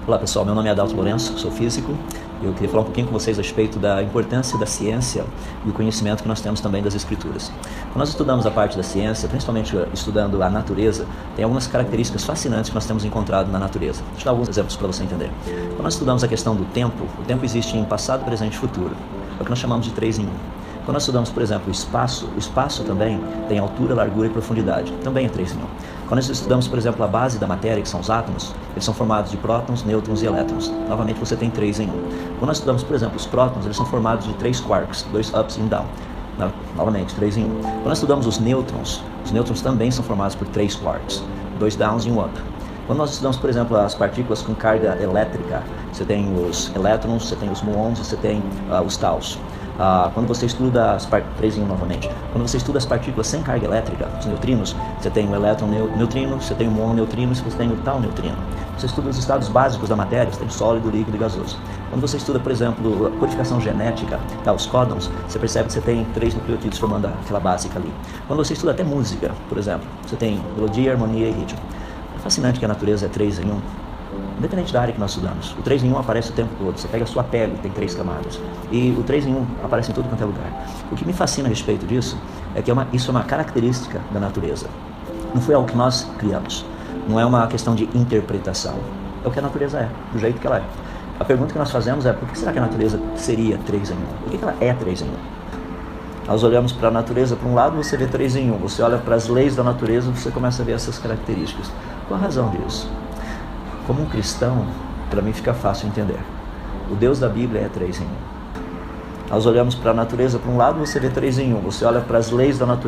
Olá pessoal, meu nome é Adalto Lourenço, sou físico. Eu queria falar um pouquinho com vocês a respeito da importância da ciência e o conhecimento que nós temos também das escrituras. Quando nós estudamos a parte da ciência, principalmente estudando a natureza, tem algumas características fascinantes que nós temos encontrado na natureza. Deixa eu dar alguns exemplos para você entender. Quando nós estudamos a questão do tempo, o tempo existe em passado, presente e futuro. É o que nós chamamos de 3 em 1. Quando nós estudamos, por exemplo, o espaço também tem altura, largura e profundidade, também é 3 em 1. Quando nós estudamos, por exemplo, a base da matéria, que são os átomos, eles são formados de prótons, nêutrons e elétrons. Novamente, você tem 3 em 1. Quando nós estudamos, por exemplo, os prótons, eles são formados de 3 quarks, 2 ups e 1 down. Novamente, 3 em 1. Quando nós estudamos os nêutrons também são formados por 3 quarks, 2 downs e 1 up. Quando nós estudamos, por exemplo, as partículas com carga elétrica, você tem os elétrons, você tem os muons, você tem os taus. Quando você estuda as novamente. Quando você estuda as partículas sem carga elétrica, os neutrinos, você tem o elétron neutrino, você tem o muon neutrino, você tem o tau neutrino. Você estuda os estados básicos da matéria, você tem sólido, líquido e gasoso. Quando você estuda, por exemplo, a codificação genética, os códons, você percebe que você tem 3 nucleotídeos formando aquela básica ali. Quando você estuda até música, por exemplo, você tem melodia, harmonia e ritmo. É fascinante que a natureza é 3 em 1. Independente da área que nós estudamos, o 3 em 1 aparece o tempo todo. Você pega a sua pele, tem 3 camadas. E o 3 em 1 aparece em tudo quanto é lugar. O que me fascina a respeito disso é que isso é uma característica da natureza. Não foi algo que nós criamos. Não é uma questão de interpretação. É o que a natureza é, do jeito que ela é. A pergunta que nós fazemos é: por que será que a natureza seria 3 em 1? Por que ela é 3 em 1? Nós olhamos para a natureza, por um lado você vê 3 em 1. Você olha para as leis da natureza, você começa a ver essas características. Qual a razão disso? Como um cristão, para mim fica fácil entender. O Deus da Bíblia é 3 em 1. Nós olhamos para a natureza, por um lado você vê 3 em 1. Você olha para as leis da natureza,